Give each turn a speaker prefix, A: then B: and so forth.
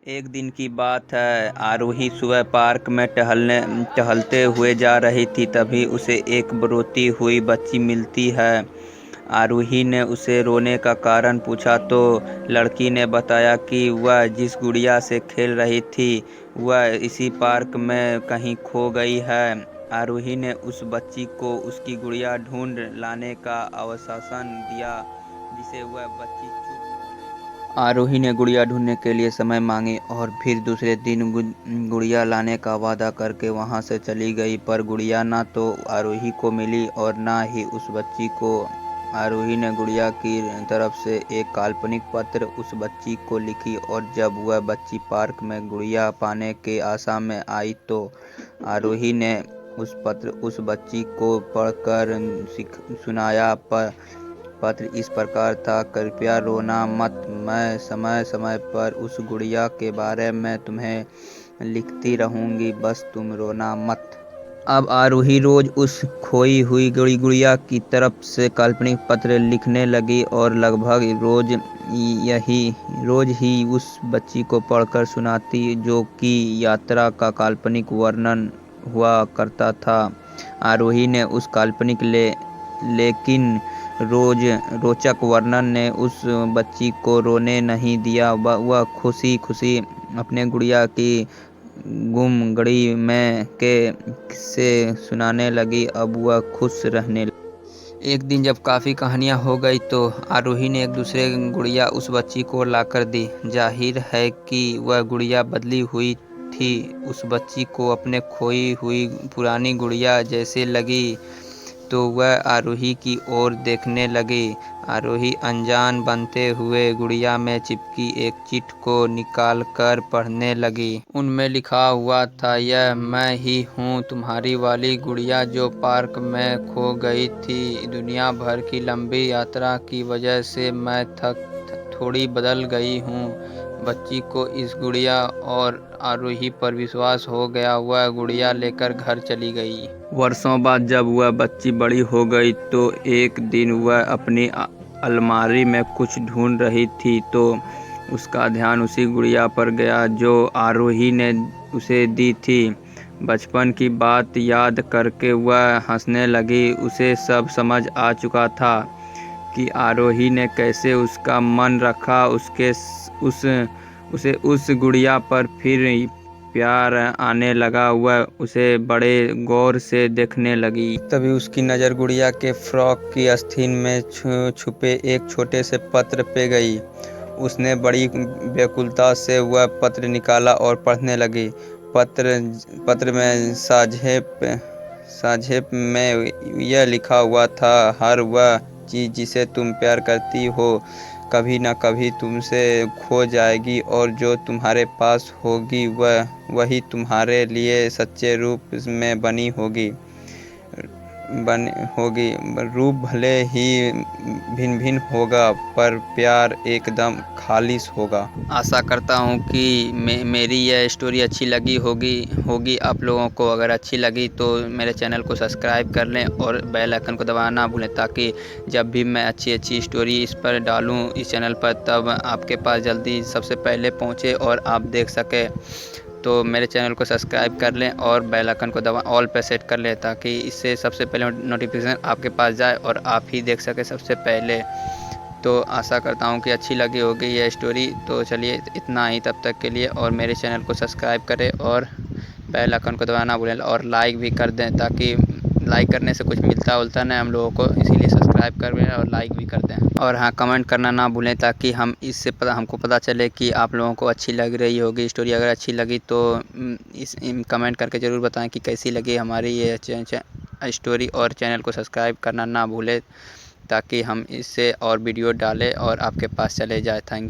A: एक दिन की बात है। आरोही सुबह पार्क में टहलते हुए जा रही थी। तभी उसे एक रोती हुई बच्ची मिलती है। आरोही ने उसे रोने का कारण पूछा तो लड़की ने बताया कि वह जिस गुड़िया से खेल रही थी वह इसी पार्क में कहीं खो गई है। आरोही ने उस बच्ची को उसकी गुड़िया ढूंढ लाने का आश्वासन दिया, जिसे वह बच्ची चुप होने लगी। आरोही ने गुड़िया ढूंढने के लिए समय मांगी और फिर दूसरे दिन गुड़िया लाने का वादा करके वहां से चली गई। पर गुड़िया ना तो आरोही को मिली और ना ही उस बच्ची को। आरोही ने गुड़िया की तरफ से एक काल्पनिक पत्र उस बच्ची को लिखी और जब वह बच्ची पार्क में गुड़िया पाने के आशा में आई तो आरोही ने उस बच्ची को पढ़कर सुनाया। पत्र इस प्रकार था, कृपया रोना मत, मैं समय समय पर उस गुड़िया के बारे में तुम्हें लिखती रहूंगी, बस तुम रोना मत। अब आरोही रोज उस खोई हुई गुड़िया की तरफ से काल्पनिक पत्र लिखने लगी और लगभग रोज ही उस बच्ची को पढ़कर सुनाती, जो कि यात्रा का काल्पनिक वर्णन हुआ करता था। आरोही ने उस काल्पनिक लेकिन रोचक वर्णन ने उस बच्ची को रोने नहीं दिया। वह खुशी खुशी अपने गुड़िया की गुम गड़ी में के किस्से सुनाने लगी। अब वह खुश रहने लगी। एक दिन जब काफ़ी कहानियाँ हो गई तो आरोही ने एक दूसरे गुड़िया उस बच्ची को लाकर दी। जाहिर है कि वह गुड़िया बदली हुई थी। उस बच्ची को अपने खोई हुई पुरानी गुड़िया जैसे लगी तो वह आरोही की ओर देखने लगी। आरोही अनजान बनते हुए गुड़िया में चिपकी एक चिट्ठ को निकालकर पढ़ने लगी। उनमें लिखा हुआ था, यह मैं ही हूँ, तुम्हारी वाली गुड़िया जो पार्क में खो गई थी। दुनिया भर की लंबी यात्रा की वजह से मैं थोड़ी बदल गई हूँ। बच्ची को इस गुड़िया और आरोही पर विश्वास हो गया। वह गुड़िया लेकर घर चली गई। वर्षों बाद जब वह बच्ची बड़ी हो गई तो एक दिन वह अपनी अलमारी में कुछ ढूंढ रही थी तो उसका ध्यान उसी गुड़िया पर गया जो आरोही ने उसे दी थी। बचपन की बात याद करके वह हंसने लगी। उसे सब समझ आ चुका था कि आरोही ने कैसे उसका मन रखा। उसे उस गुड़िया पर फिर प्यार आने लगा। वह उसे बड़े गौर से देखने लगी। तभी उसकी नज़र गुड़िया के फ्रॉक की आस्तीन में छुपे एक छोटे से पत्र पे गई। उसने बड़ी व्याकुलता से वह पत्र निकाला और पढ़ने लगी। पत्र में साझेप में यह लिखा हुआ था, हर वह चीज़ जिसे तुम प्यार करती हो कभी न कभी तुमसे खो जाएगी और जो तुम्हारे पास होगी वही तुम्हारे लिए सच्चे रूप में बनी होगी। रूप भले ही भिन्न भिन्न होगा पर प्यार एकदम खालिस होगा। आशा करता हूँ कि मेरी यह स्टोरी अच्छी लगी होगी आप लोगों को। अगर अच्छी लगी तो मेरे चैनल को सब्सक्राइब कर लें और बेल आइकन को दबाना ना भूलें, ताकि जब भी मैं अच्छी स्टोरी इस पर डालूँ इस चैनल पर तब आपके पास जल्दी सबसे पहले पहुँचे और आप देख सकें। तो मेरे चैनल को सब्सक्राइब कर लें और बेल आइकन को ऑल पे सेट कर लें, ताकि इससे सबसे पहले नोटिफिकेशन आपके पास जाए और आप ही देख सकें सबसे पहले। तो आशा करता हूँ कि अच्छी लगी होगी यह स्टोरी। तो चलिए इतना ही तब तक के लिए, और मेरे चैनल को सब्सक्राइब करें और बेल आइकन को दबाना ना भूलें और लाइक भी कर दें, ताकि लाइक करने से कुछ मिलता नहीं हम लोगों को, इसीलिए सब्सक्राइब कर दें और लाइक भी कर दें। और हाँ, कमेंट करना ना भूलें, ताकि हमको पता चले कि आप लोगों को अच्छी लग रही होगी स्टोरी। अगर अच्छी लगी तो कमेंट करके ज़रूर बताएं कि कैसी लगी हमारी ये स्टोरी, और चैनल को सब्सक्राइब करना ना भूलें ताकि हम इससे और वीडियो डालें और आपके पास चले जाए। थैंक